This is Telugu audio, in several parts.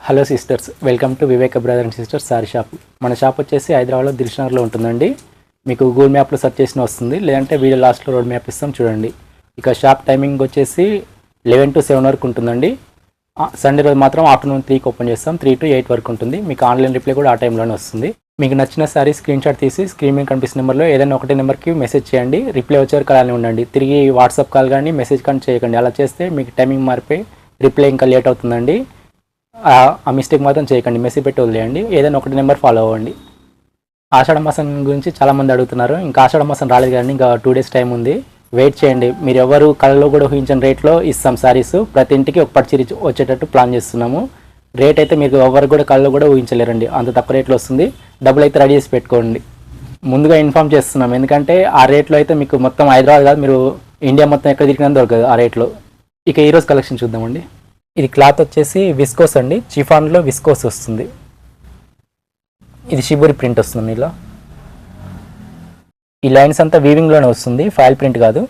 Hello sisters, welcome to Viveka brother and sisters sari shop. మన షాప్ వచ్చేసి హైదరాబాద్లో దిల్షనగర్లో ఉంటుందండి. మీకు గూగుల్ మ్యాప్లో సెర్చ్ చేసిన వస్తుంది, లేదంటే వీడియో లాస్ట్లో రోడ్ మ్యాప్ ఇస్తాం చూడండి. ఇక షాప్ టైమింగ్ వచ్చేసి 11 to 7 వరకు ఉంటుందండి. సండే రోజు మాత్రం ఆఫ్టర్నూన్ 3కి ఓపెన్ చేస్తాం, 3 to 8 వరకు ఉంటుంది. మీకు ఆన్లైన్ రిప్లై కూడా ఆ టైంలోనే వస్తుంది. మీకు నచ్చిన సారీ స్క్రీన్ షాట్ తీసి స్క్రీన్ మీద కనిపిస్తున్న నెంబర్లో ఏదైనా ఒకటే నెంబర్కి మెసేజ్ చేయండి. రిప్లై వచ్చేవరకు అలానే ఉండండి. తిరిగి వాట్సాప్ కాల్ కానీ మెసేజ్ కానీ చేయకండి. అలా చేస్తే మీకు టైమింగ్ మారిపోయి రిప్లై ఇంకా లేట్ అవుతుందండి. ఆ మిస్టేక్ మాత్రం చేయకండి, మెసేజ్ పెట్టి వదిలేయండి. ఏదైనా ఒకటి నెంబర్ ఫాలో అవ్వండి. ఆషాఢ మాసం గురించి చాలామంది అడుగుతున్నారు. ఇంకా ఆషాఢ మాసం రాలేదు కానీ ఇంకా 2 days టైం ఉంది, వెయిట్ చేయండి. మీరు ఎవరు కళలో కూడా ఊహించిన రేట్లో ఇస్తాం సారీస్. ప్రతి ఇంటికి ఒక పట్టు చీర వచ్చేటట్టు ప్లాన్ చేస్తున్నాము. రేట్ అయితే మీరు ఎవరు కూడా కళలో కూడా ఊహించలేరండి, అంత తక్కువ రేట్లో వస్తుంది. డబ్బులు అయితే రెడీ చేసి పెట్టుకోండి. ముందుగా ఇన్ఫామ్ చేస్తున్నాం, ఎందుకంటే ఆ రేట్లో అయితే మీకు మొత్తం హైదరాబాద్ కాదు, మీరు ఇండియా మొత్తం ఎక్కడ తిరిగినా దొరకదు ఆ రేట్లో. ఇక ఈరోజు కలెక్షన్ చూద్దామండి. ఇది క్లాత్ వచ్చేసి విస్కోస్ అండి, చిఫాన్లో విస్కోస్ వస్తుంది. ఇది షిబురి ప్రింట్ వస్తుంది. ఇలా ఈ లైన్స్ అంతా వీవింగ్లోనే వస్తుంది, ఫైల్ ప్రింట్ కాదు.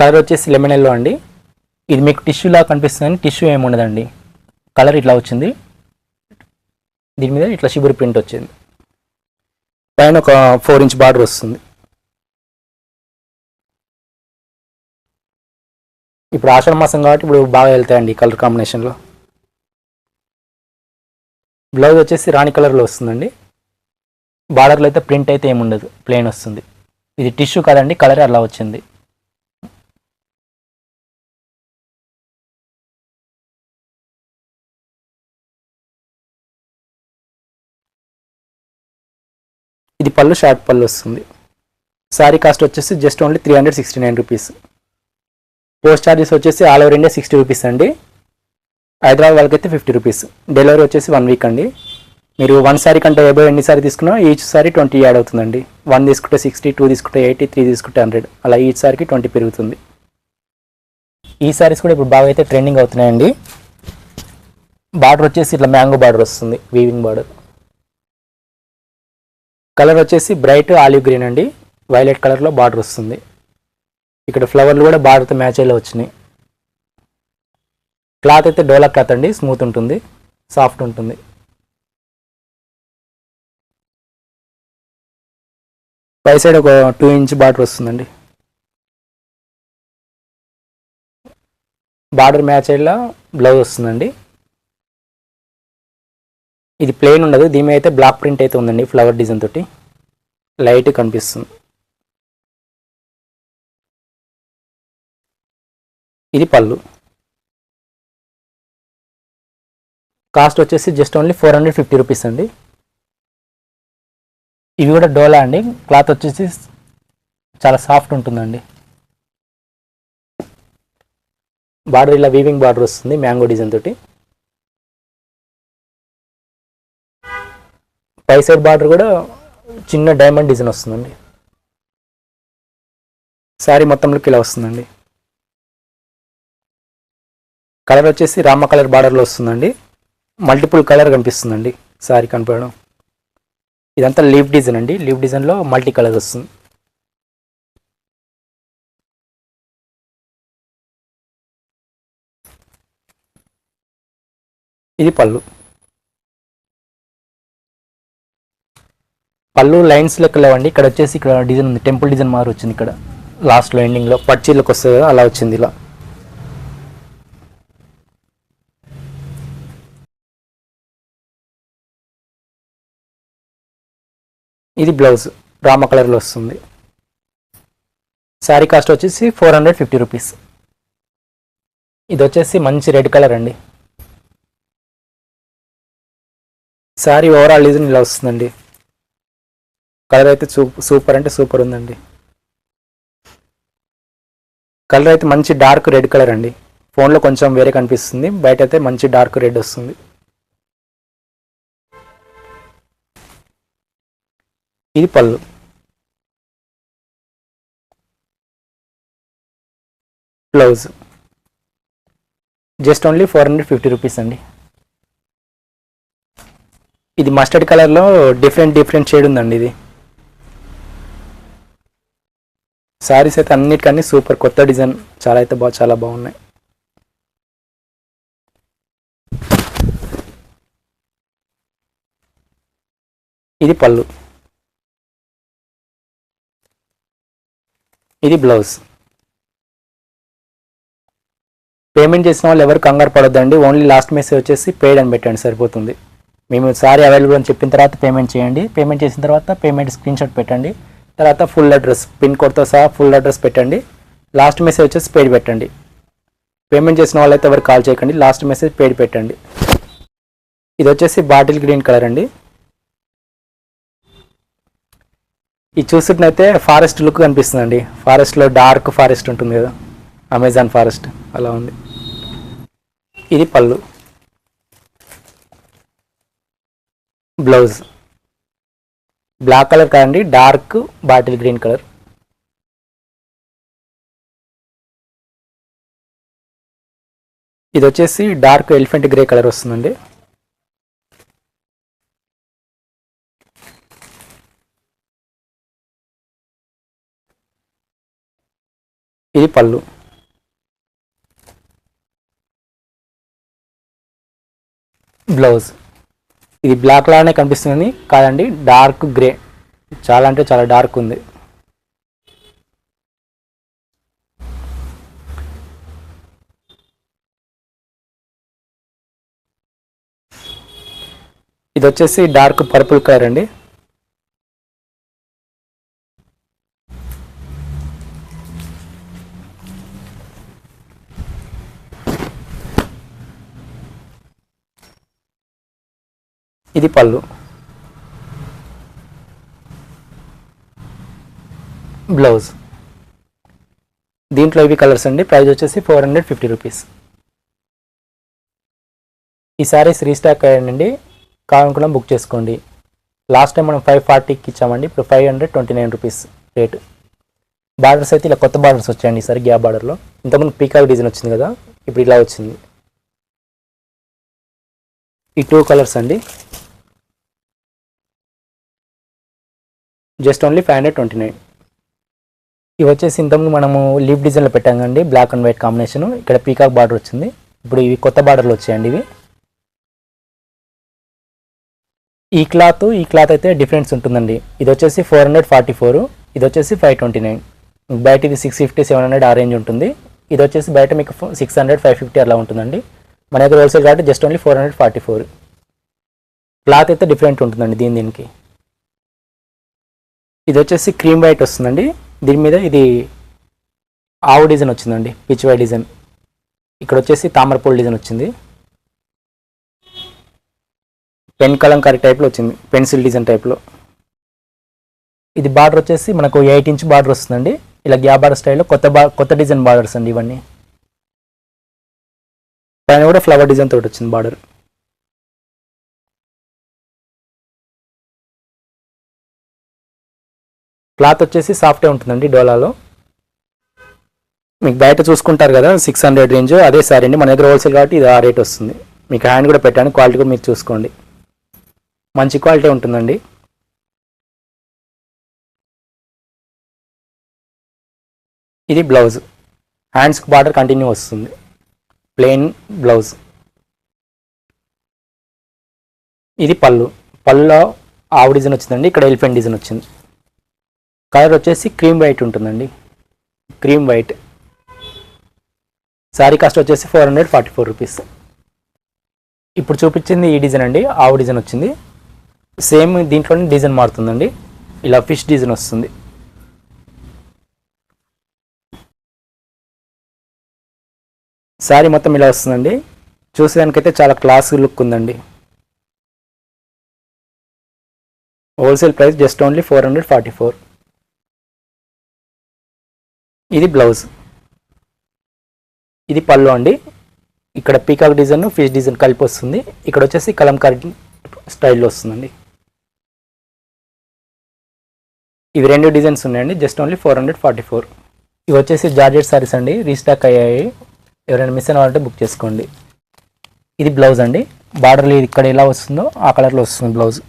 కలర్ వచ్చేసి లెమన్ ఎల్లో అండి. ఇది మీకు టిష్యూలా కనిపిస్తుంది, టిష్యూ ఏమి ఉండదండి. కలర్ ఇట్లా వచ్చింది, దీని మీద ఇట్లా షిబురి ప్రింట్ వచ్చింది. పైన ఒక 4 inch బార్డర్ వస్తుంది. ఇప్పుడు ఆషాఢ మాసం కాబట్టి ఇప్పుడు బాగా వెళ్తాయండి కలర్ కాంబినేషన్లో. బ్లౌజ్ వచ్చేసి రాణి కలర్లో వస్తుందండి. బార్డర్లో అయితే ప్రింట్ అయితే ఏముండదు, ప్లెయిన్ వస్తుంది. ఇది టిష్యూ కాదండి, కలర్ అలా వచ్చింది. ఇది పళ్ళు, షార్ట్ పళ్ళు వస్తుంది. శారీ కాస్ట్ వచ్చేసి just only 369 rupees. Post charges వచ్చేసి ఆల్ ఓవర్ ఇండియా 60 రూపీస్ అండి. హైదరాబాద్ వాళ్ళకైతే 50 రూపీస్. డెలివరీ వచ్చేసి 1 week అండి. మీరు 1 శారీ కంటే ఎబో ఎన్ని సారీ తీసుకున్నా ఈచ్ సారీ 20 యాడ్ అవుతుందండి. 1 తీసుకుంటే 60, 2 తీసుకుంటే 80, 3 తీసుకుంటే 100, అలా ఈచ్ సారీకి 20 పెరుగుతుంది. ఈ సారీస్ కూడా ఇప్పుడు బాగా అయితే ట్రెండింగ్ అవుతున్నాయండి. బార్డర్ వచ్చేసి ఇట్లా మ్యాంగో బార్డర్ వస్తుంది, వీవింగ్ బార్డర్. కలర్ వచ్చేసి బ్రైట్ ఆలివ్ గ్రీన్ అండి, వైలెట్ కలర్లో బార్డర్ వస్తుంది. ఇక్కడ ఫ్లవర్లు కూడా బార్డర్తో మ్యాచ్ అయ్యేలా వచ్చినాయి. క్లాత్ అయితే డోలా క్లాత్ అండి, స్మూత్ ఉంటుంది, సాఫ్ట్ ఉంటుంది. పై సైడ్ ఒక 2 inch బార్డర్ వస్తుందండి. బార్డర్ మ్యాచ్ అయ్యేలా బ్లౌజ్ వస్తుందండి. ఇది ప్లెయిన్ ఉండదు, దీని అయితే బ్లాక్ ప్రింట్ అయితే ఉందండి, ఫ్లవర్ డిజైన్ తోటి లైట్ కనిపిస్తుంది. ఇది పళ్ళు. కాస్ట్ వచ్చేసి జస్ట్ ఓన్లీ 450 రూపీస్ అండి. ఇవి కూడా డోలా అండి, క్లాత్ వచ్చేసి చాలా సాఫ్ట్ ఉంటుందండి. బార్డర్ ఇలా వీవింగ్ బార్డర్ వస్తుంది మ్యాంగో డిజైన్ తోటి. పై సైడ్ బార్డర్ కూడా చిన్న డైమండ్ డిజైన్ వస్తుందండి. శారీ మొత్తంలోకి ఇలా వస్తుందండి. కలర్ వచ్చేసి రామ కలర్ బార్డర్లో వస్తుందండి. మల్టిపుల్ కలర్ కనిపిస్తుందండి శారీ కనపడడం. ఇదంతా లీఫ్ డిజైన్ అండి, లీఫ్ డిజైన్లో మల్టీ కలర్ వస్తుంది. ఇది పళ్ళు. పళ్ళు లైన్స్ లెక్క లేవండి, ఇక్కడ వచ్చేసి ఇక్కడ డిజైన్ ఉంది, టెంపుల్ డిజైన్ మారి వచ్చింది. ఇక్కడ లాస్ట్లో ఎండింగ్లో పచ్చీలకు వస్తుంది కదా, అలా వచ్చింది. ఇలా ఇది బ్లౌజ్ రామ కలర్లో వస్తుంది. శారీ కాస్ట్ వచ్చేసి 450 రూపీస్. ఇది వచ్చేసి మంచి రెడ్ కలర్ అండి. శారీ ఓవరాల్ డిజైన్ ఇలా వస్తుందండి. కలర్ అయితే సూపర్ అంటే సూపర్ ఉందండి. కలర్ అయితే మంచి డార్క్ రెడ్ కలర్ అండి. ఫోన్లో కొంచెం వేరే కనిపిస్తుంది, బయట అయితే మంచి డార్క్ రెడ్ వస్తుంది. ఇది పళ్ళు. బ్లౌజ్ జస్ట్ ఓన్లీ 450 రూపీస్ అండి. ఇది మస్టర్డ్ కలర్లో డిఫరెంట్ షేడ్ ఉందండి. ఇది శారీస్ అయితే అన్నిటికన్నీ సూపర్ కొత్త డిజైన్, చాలా బాగున్నాయి. ఇది పళ్ళు, ఇది బ్లౌజ్. పేమెంట్ చేసిన వాళ్ళు ఎవరు కంగారు పడొద్దండి. ఓన్లీ లాస్ట్ మెసేజ్ వచ్చేసి పెయిడ్ అని పెట్టండి సరిపోతుంది. మేము సారీ అవైలబుల్ అని చెప్పిన తర్వాత పేమెంట్ చేయండి. పేమెంట్ చేసిన తర్వాత పేమెంట్ స్క్రీన్ షాట్ పెట్టండి. తర్వాత ఫుల్ అడ్రస్, పిన్ కోడ్తో సహా ఫుల్ అడ్రస్ పెట్టండి. లాస్ట్ మెసేజ్ వచ్చేసి పెయిడ్ పెట్టండి. పేమెంట్ చేసిన వాళ్ళైతే ఎవరు కాల్ చేయకండి. లాస్ట్ మెసేజ్ పెయిడ్ పెట్టండి. ఇది వచ్చేసి బాటిల్ గ్రీన్ కలర్ అండి. ఇది చూసినట్టయితే ఫారెస్ట్ లుక్ కనిపిస్తుందండి. ఫారెస్ట్లో డార్క్ ఫారెస్ట్ ఉంటుంది కదా, అమెజాన్ ఫారెస్ట్ అలా ఉంది. ఇది పళ్ళు, బ్లౌజ్ బ్లాక్ కలర్ కాదండి, డార్క్ బాటిల్ గ్రీన్ కలర్. ఇది వచ్చేసి డార్క్ ఎలిఫెంట్ గ్రే కలర్ వస్తుందండి. ఇది పళ్ళు, బ్లౌజ్. ఇది బ్లాక్ లాగానే కనిపిస్తుంది కాదండి, డార్క్ గ్రే, చాలా అంటే చాలా డార్క్ ఉంది. ఇది వచ్చేసి డార్క్ పర్పుల్ కలర్ అండి. ఇది పళ్ళు, బ్లౌజ్. దీంట్లో ఇవి కలర్స్ అండి. ప్రైస్ వచ్చేసి 450 రూపీస్. ఈ సారీస్ రీస్టాక్ అయ్యాయండి, కావాలనుకున్నా బుక్ చేసుకోండి. లాస్ట్ టైం మనం 540కి ఇచ్చామండి, ఇప్పుడు 529 రూపీస్ రేటు. బార్డర్స్ అయితే ఇలా కొత్త బార్డర్స్ వచ్చాయండి ఈసారి, గ్యాప్ బార్డర్లో. ఇంతకుముందు పీకాక్ డిజైన్ వచ్చింది కదా, ఇప్పుడు ఇలా వచ్చింది. ఈ 2 కలర్స్ అండి, జస్ట్ ఓన్లీ 529. ఇవి వచ్చేసి ఇంతకుముందు మనము లీఫ్ డిజైన్లో పెట్టాం కండి, బ్లాక్ అండ్ వైట్ కాంబినేషన్. ఇక్కడ పీకాక్ బార్డర్ వచ్చింది. ఇప్పుడు ఇవి కొత్త బార్డర్లు వచ్చాయండి. ఇవి ఈ క్లాత్ అయితే డిఫరెన్స్ ఉంటుందండి. ఇది వచ్చేసి 444, ఇది వచ్చేసి 529. బయట ఇది 650, 700 ఆ రేంజ్ ఉంటుంది. ఇది వచ్చేసి బయట మీకు 600, 550 అలా ఉంటుందండి. మన దగ్గర హోల్సేల్ కాబట్టి జస్ట్ ఓన్లీ 444. క్లాత్ అయితే డిఫరెంట్ ఉంటుందండి దీనికి. ఇది వచ్చేసి క్రీమ్ వైట్ వస్తుందండి. దీని మీద ఇది ఆవు డిజైన్ వచ్చిందండి, పిచ్ వై డిజైన్. ఇక్కడ వచ్చేసి తామరపూల్ డిజైన్ వచ్చింది. పెన్ కలంకారీ టైప్లో వచ్చింది, పెన్సిల్ డిజైన్ టైప్లో. ఇది బార్డర్ వచ్చేసి మనకు 8 ఇంచ్ బార్డర్ వస్తుందండి. ఇలా గ్యాప్ బార్డర్ స్టైల్లో కొత్త డిజైన్ బార్డర్స్ అండి ఇవన్నీ. పైన కూడా ఫ్లవర్ డిజైన్ తోటి వచ్చింది బార్డర్. క్లాత్ వచ్చేసి సాఫ్ట్గా ఉంటుందండి డోలాలో. మీకు బయట చూసుకుంటారు కదా 600 రేంజ్, అదే సారీ అండి. మన దగ్గర హోల్సేల్ కాబట్టి ఇది ఆ రేట్ వస్తుంది. మీకు హ్యాండ్ కూడా పెట్టాను, క్వాలిటీ కూడా మీరు చూసుకోండి, మంచి క్వాలిటీ ఉంటుందండి. ఇది బ్లౌజ్, హ్యాండ్స్కి బార్డర్ కంటిన్యూ వస్తుంది, ప్లెయిన్ బ్లౌజ్. ఇది పళ్ళులో ఆవు డిజైన్ వచ్చిందండి. ఇక్కడ ఎలిఫెంట్ డిజైన్ వచ్చింది. కలర్ వచ్చేసి క్రీమ్ వైట్ ఉంటుందండి, క్రీమ్ వైట్. శారీ కాస్ట్ వచ్చేసి 444 రూపీస్. ఇప్పుడు చూపించింది ఈ డిజైన్ అండి, ఆవు డిజైన్ వచ్చింది. సేమ్ దీంట్లోనే డిజైన్ మారుతుందండి, ఇలా ఫిష్ డిజైన్ వస్తుంది. శారీ మొత్తం ఇలా వస్తుందండి. చూసేదానికైతే చాలా క్లాస్ లుక్ ఉందండి. Wholesale price just only 444. ఇది బ్లౌజ్, ఇది పళ్ళు అండి. ఇక్కడ పీకాక్ డిజైన్, ఫిష్ డిజైన్ కలిపి వస్తుంది. ఇక్కడ వచ్చేసి కలంకారీ స్టైల్లో వస్తుందండి. ఇవి 2 డిజైన్స్ ఉన్నాయండి, జస్ట్ ఓన్లీ 444. ఇవి వచ్చేసి జార్జెట్ సారీస్ అండి, రీస్టాక్ అయ్యాయి. ఎవరైనా మిస్ అయిన వాళ్ళంటే బుక్ చేసుకోండి. ఇది బ్లౌజ్ అండి. బార్డర్లు ఇక్కడ ఎలా వస్తుందో ఆ కలర్లో వస్తుంది బ్లౌజ్.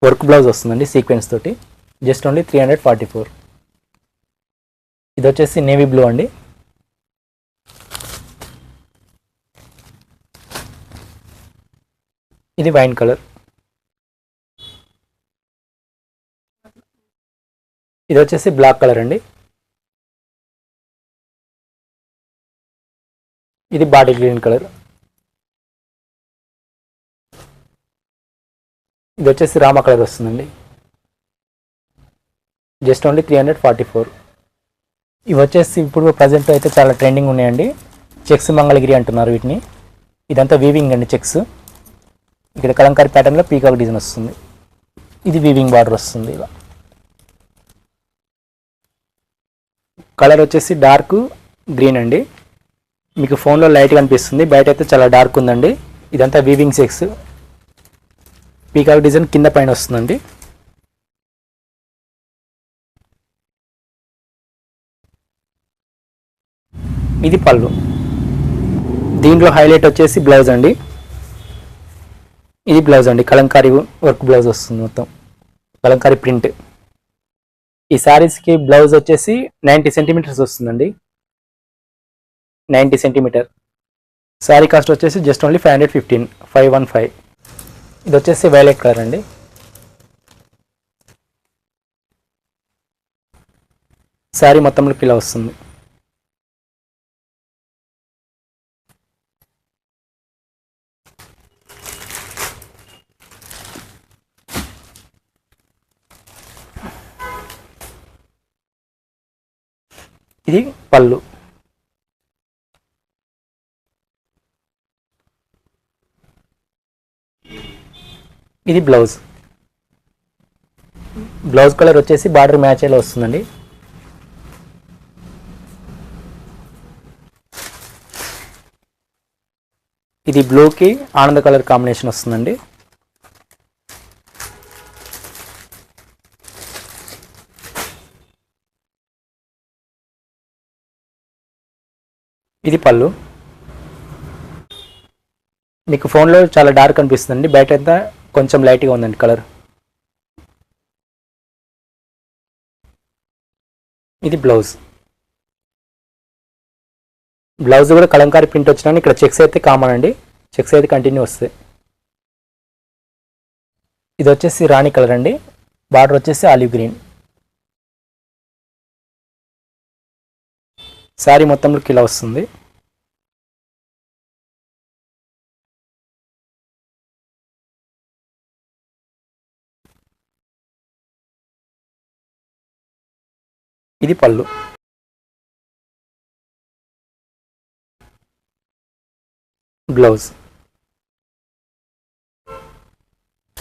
వర్క్ బ్లౌజ్ వస్తుందండి సీక్వెన్స్ తోటి, జస్ట్ ఓన్లీ 344. ఇది వచ్చేసి నేవీ బ్లూ అండి. ఇది వైన్ కలర్. ఇది వచ్చేసి బ్లాక్ కలర్ అండి. ఇది బాటిల్ గ్రీన్ కలర్. ఇది వచ్చేసి రామ కలర్ వస్తుందండి. Just only 344. ఇవి వచ్చేసి ఇప్పుడు ప్రజెంట్ అయితే చాలా ట్రెండింగ్ ఉన్నాయండి. చెక్స్ మంగళగిరి అంటున్నారు వీటిని. ఇదంతా వీవింగ్ అండి చెక్స్. ఇక్కడ కలంకారీ ప్యాటర్న్లో పీకాక్ డిజైన్ వస్తుంది. ఇది వీవింగ్ బార్డర్ వస్తుంది. ఇలా కలర్ వచ్చేసి డార్క్ గ్రీన్ అండి. మీకు ఫోన్లో లైట్ కనిపిస్తుంది, బయట అయితే చాలా డార్క్ ఉందండి. ఇదంతా వీవింగ్ చెక్స్. పీకాక్ డిజైన్ కింద పైన వస్తుందండి. ఇది పళ్ళు. దీంట్లో హైలైట్ వచ్చేసి బ్లౌజ్ అండి. ఇది బ్లౌజ్ అండి, కలంకారీ వర్క్ బ్లౌజ్ వస్తుంది, మొత్తం కలంకారీ ప్రింట్. ఈ శారీస్కి బ్లౌజ్ వచ్చేసి 90 సెంటీమీటర్స్ వస్తుందండి. 90 సెంటీమీటర్. శారీ కాస్ట్ వచ్చేసి జస్ట్ ఓన్లీ 515. 515. ఇది వచ్చేసి వైలెట్ కలర్ అండి. శారీ మొత్తంలో ఇలా వస్తుంది. ఇది పళ్ళు. ఇది బ్లౌజ్. బ్లౌజ్ కలర్ వచ్చేసి బార్డర్ మ్యాచ్ అయ్యేలా వస్తుందండి. ఇది బ్లూకి ఆనంద కలర్ కాంబినేషన్ వస్తుందండి. ఇది పళ్ళు. మీకు ఫోన్లో చాలా డార్క్ అనిపిస్తుందండి, బయట అంతా కొంచెం లైట్గా ఉందండి కలర్. ఇది బ్లౌజ్. బ్లౌజ్ కూడా కలంకారీ ప్రింట్ వచ్చినా ఇక్కడ చెక్స్ అయితే కామన్ అండి. చెక్స్ అయితే కంటిన్యూ వస్తాయి. ఇది వచ్చేసి రాణి కలర్ అండి. బార్డర్ వచ్చేసి ఆలివ్ గ్రీన్. శారీ మొత్తంలో ఇలా వస్తుంది. ఇది పళ్ళు. బ్లౌజ్.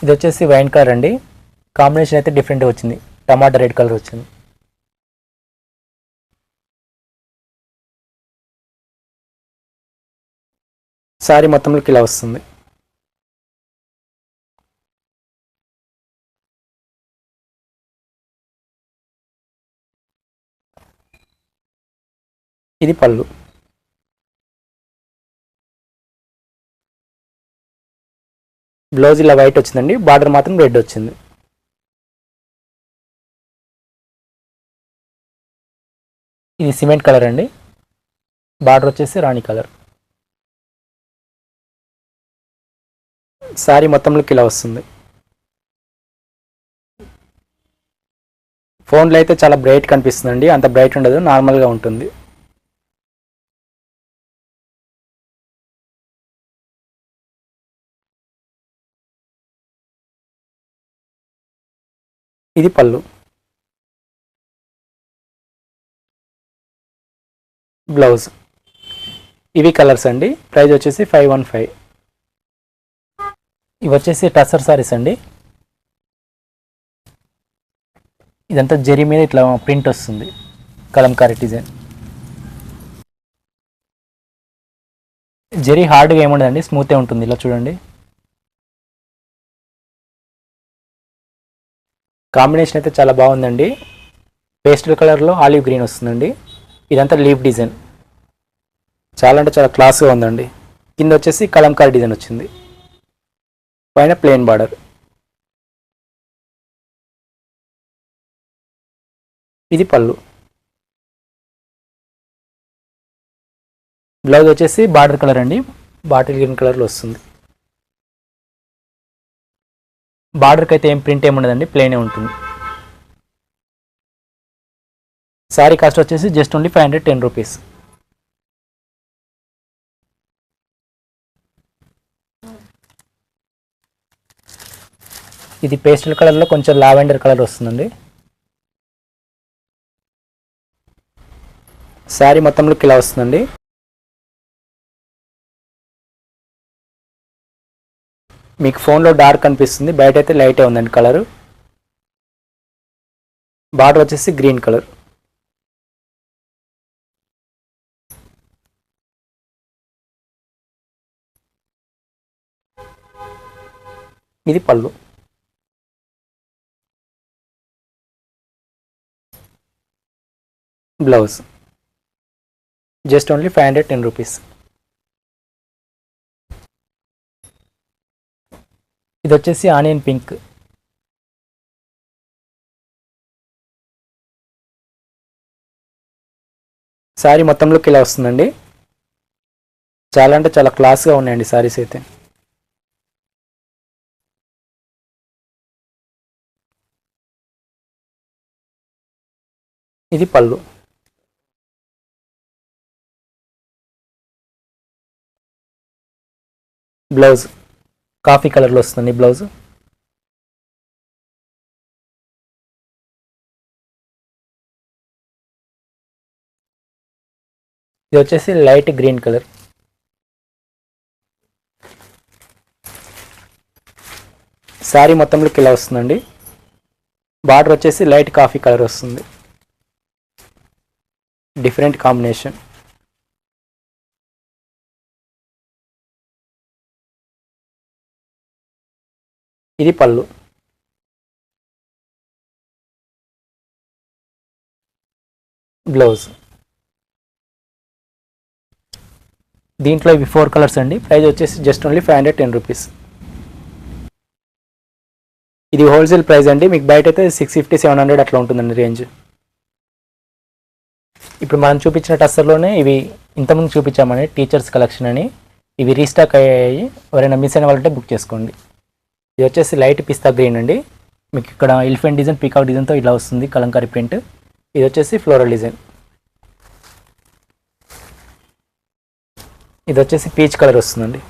ఇది వచ్చేసి వైన్ కలర్ అండి. కాంబినేషన్ అయితే డిఫరెంట్గా వచ్చింది, టమాటా రెడ్ కలర్ వచ్చింది. శారీ మొత్తంలో ఇలా వస్తుంది. ఇది పళ్ళు. బ్లౌజ్ ఇలా వైట్ వచ్చిందండి, బార్డర్ మాత్రం రెడ్ వచ్చింది. ఇది సిమెంట్ కలర్ అండి. బార్డర్ వచ్చేసి రాణి కలర్. శారీ మొత్తంలో ఇలా వస్తుంది. ఫోన్లో అయితే చాలా బ్రైట్ కనిపిస్తుందండి, అంత బ్రైట్ ఉండదు, నార్మల్గా ఉంటుంది. ఇది పళ్ళు. బ్లౌజ్. ఇవి కలర్స్ అండి. ప్రైస్ వచ్చేసి 515. ఇవి వచ్చేసి టసర్ సారీస్ అండి. ఇదంతా జరీ మీద ఇట్లా ప్రింట్ వస్తుంది, కలంకారీ డిజైన్. జరీ హార్డ్గా ఏముండదండి, స్మూత్గా ఉంటుంది. ఇలా చూడండి. కాంబినేషన్ అయితే చాలా బాగుందండి. పేస్టల్ కలర్లో ఆలివ్ గ్రీన్ వస్తుందండి. ఇదంతా లీఫ్ డిజైన్. చాలా అంటే చాలా క్లాస్గా ఉందండి. కింద వచ్చేసి కలంకారీ డిజైన్ వచ్చింది, పైన ప్లెయిన్ బార్డర్. ఇది పళ్ళు. బ్లౌజ్ వచ్చేసి బార్డర్ కలర్ అండి, బాటిల్ గ్రీన్ కలర్లో వస్తుంది. బార్డర్కి అయితే ఏం ప్రింట్ ఏమి ఉండదండి, ప్లెయినే ఉంటుంది. శారీ కాస్ట్ వచ్చేసి జస్ట్ ఓన్లీ 510 రూపీస్. ఇది పేస్టల్ కలర్లో కొంచెం లావెండర్ కలర్ వస్తుందండి. శారీ మొత్తంలో ఇలా వస్తుందండి. మీకు ఫోన్లో డార్క్ అనిపిస్తుంది, బయట అయితే లైటే ఉందండి కలరు. బార్డర్ వచ్చేసి గ్రీన్ కలర్. ఇది పళ్ళు. Blouse just only 510 rupees. ఇది వచ్చేసి ఆనియన్ పింక్. శారీ మొత్తంలోకి ఇలా వస్తుందండి. చాలా అంటే చాలా క్లాస్గా ఉన్నాయండి శారీస్ అయితే. ఇది పళ్ళు. బ్లౌజ్ కాఫీ కలర్లో వస్తుంది బ్లౌజ్. ఇది వచ్చేసి లైట్ గ్రీన్ కలర్. శారీ మొత్తంలోకి ఇలా వస్తుందండి. బార్డర్ వచ్చేసి లైట్ కాఫీ కలర్ వస్తుంది, డిఫరెంట్ కాంబినేషన్. ఇది పళ్ళు. బ్లౌజ్ దీంట్లో ఇవి 4 కలర్స్ అండి. ప్రైస్ వచ్చేసి జస్ట్ ఓన్లీ 510 రూపీస్. ఇది హోల్సేల్ ప్రైస్ అండి, మీకు బయట అయితే 650-700 అట్లా ఉంటుందండి రేంజ్. ఇప్పుడు మనం చూపించిన టస్సర్లోనే ఇవి ఇంతకుముందు చూపించామని టీచర్స్ కలెక్షన్ అని, ఇవి రీస్టాక్ అయ్యాయి. ఎవరైనా మిస్ అయిన వాళ్ళంటే బుక్ చేసుకోండి. ఇది వచ్చేసి లైట్ పిస్తా గ్రీన్ అండి. మీకు ఇక్కడ ఎలిఫెంట్ డిజైన్, పీకాక్ డిజైన్తో ఇలా వస్తుంది కలంకారీ ప్రింట్. ఇది వచ్చేసి ఫ్లోరల్ డిజైన్. ఇది వచ్చేసి పీచ్ కలర్ వస్తుందండి.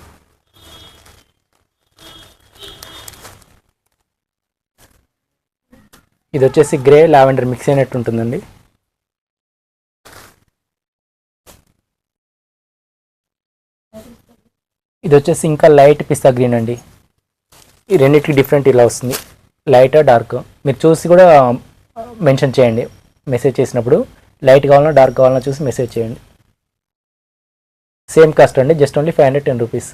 ఇది వచ్చేసి గ్రే లావెండర్ మిక్స్ అయినట్టు ఉంటుందండి. ఇది వచ్చేసి ఇంకా లైట్ పిస్తా గ్రీన్ అండి. ఈ రెండింటికి డిఫరెంట్ ఇలా వస్తుంది, లైట్ డార్క్. మీరు చూసి కూడా మెన్షన్ చేయండి మెసేజ్ చేసినప్పుడు, లైట్ కావాలన్నా డార్క్ కావాలన్నా చూసి మెసేజ్ చేయండి. సేమ్ కాస్ట్ అండి, జస్ట్ ఓన్లీ 510 రూపీస్.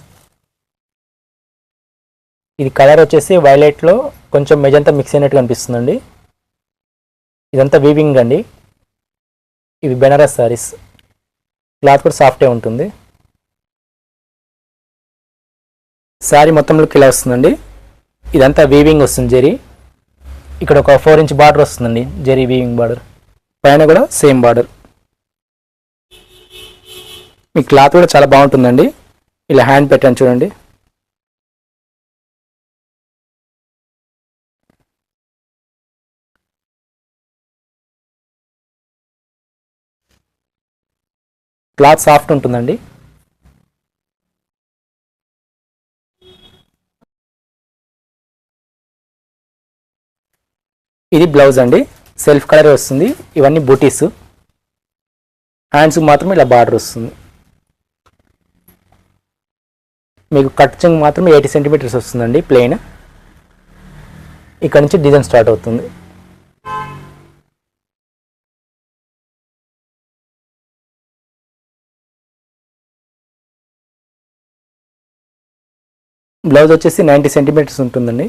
ఇది కలర్ వచ్చేసి వైలెట్లో కొంచెం మెజంతా మిక్స్ అయినట్టు కనిపిస్తుందండి. ఇదంతా వీవింగ్ అండి. ఇవి బెనారస్ సారీస్, క్లాత్ కూడా సాఫ్టే ఉంటుంది. శారీ మొత్తంలోకి ఇలా వస్తుందండి. ఇదంతా వీవింగ్ వస్తుంది జరీ. ఇక్కడ ఒక 4 ఇంచ్ బార్డర్ వస్తుందండి, జరీ వీవింగ్ బార్డర్. పైన కూడా సేమ్ బార్డర్. మీ క్లాత్ కూడా చాలా బాగుంటుందండి. ఇలా హ్యాండ్ పెట్టాను చూడండి. క్లాత్ సాఫ్ట్ ఉంటుందండి. ఇది బ్లౌజ్ అండి, సెల్ఫ్ కలర్ వస్తుంది. ఇవన్నీ బూటీస్. హ్యాండ్స్కి మాత్రం ఇలా బార్డర్ వస్తుంది. మీకు కట్చింగ్ మాత్రం 80 సెంటీమీటర్స్ వస్తుందండి ప్లెయిన్. ఇక్కడ నుంచి డిజైన్ స్టార్ట్ అవుతుంది. బ్లౌజ్ వచ్చేసి 90 సెంటీమీటర్స్ ఉంటుందండి.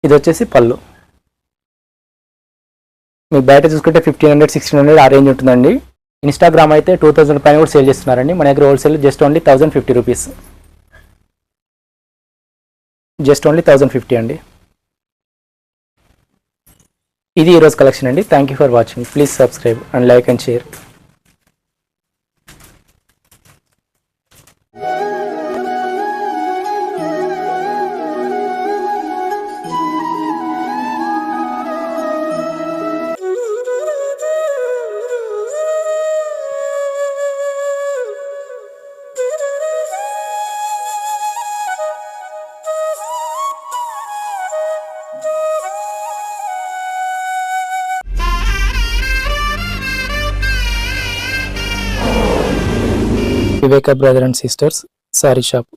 ఇది వచ్చేసి పళ్ళు. మీకు బయట చూసుకుంటే 1500-1600 ఆ రేంజ్ ఉంటుందండి. ఇన్స్టాగ్రామ్ అయితే 2000 పైన కూడా సేల్ చేస్తున్నారండి. మన దగ్గర wholesale just only 1050 rupees. Just only 1050 అండి. ఇది ఈరోజు కలెక్షన్ అండి. Thank you for watching. Please subscribe and like and share. Viveka brother and sisters sari shop.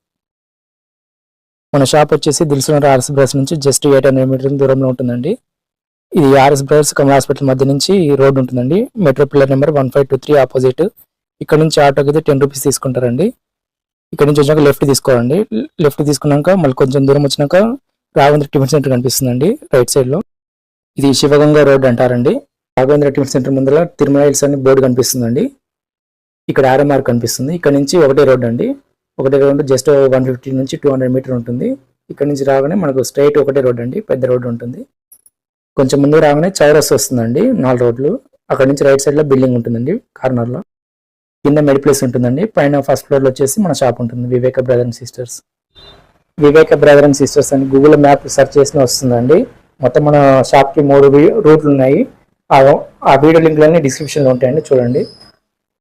మన షాప్ వచ్చేసి దిల్సునగర్ ఆర్ఎస్ బ్రదర్స్ నుంచి జస్ట్ 800 మీటర్ల దూరంలో ఉంటుందండి. ఇది ఆర్ఎస్ బ్రదర్స్ కమల్ హాస్పిటల్ మధ్య నుంచి రోడ్ ఉంటుందండి. Metro pillar number 1523 opposite. ఇక్కడ నుంచి ఆటోకి అయితే 10 రూపీస్ తీసుకుంటారండి. ఇక్కడ నుంచి వచ్చాక లెఫ్ట్ తీసుకోవాలండి. లెఫ్ట్ తీసుకున్నాక మళ్ళీ కొంచెం దూరం వచ్చినాక రాఘవేంద్ర టిఫిన్ సెంటర్ కనిపిస్తుందండి రైట్ సైడ్ లో. ఇది శివగంగా రోడ్ అంటారండి. రాఘవేంద్ర టిఫిన్ సెంటర్ ముందర తిరుమల హిల్స్ అని బోర్డు కనిపిస్తుందండి. ఇక్కడ ఆరో మార్క్ కనిపిస్తుంది. ఇక్కడ నుంచి ఒకటే రోడ్ అండి. ఒకటే రోడ్ జస్ట్ 150 నుంచి 200 మీటర్ ఉంటుంది. ఇక్కడ నుంచి రాగానే మనకు స్ట్రైట్ ఒకటే రోడ్ అండి, పెద్ద రోడ్ ఉంటుంది. కొంచెం ముందు రాగానే చౌరస్ వస్తుందండి, 4 రోడ్లు. అక్కడ నుంచి రైట్ సైడ్ లో బిల్డింగ్ ఉంటుందండి కార్నర్ లో. కింద మెడి ప్లేస్ ఉంటుందండి. పైన ఫస్ట్ ఫ్లోర్ లో వచ్చేసి మన షాప్ ఉంటుంది, Viveka brother and sisters. Viveka brother and sisters అని గూగుల్ మ్యాప్ సెర్చ్ చేసిన వస్తుందండి. మొత్తం మన షాప్ కి 3 రూట్లు ఉన్నాయి. ఆ వీడియో లింక్లన్నీ డిస్క్రిప్షన్ లో ఉంటాయండి, చూడండి.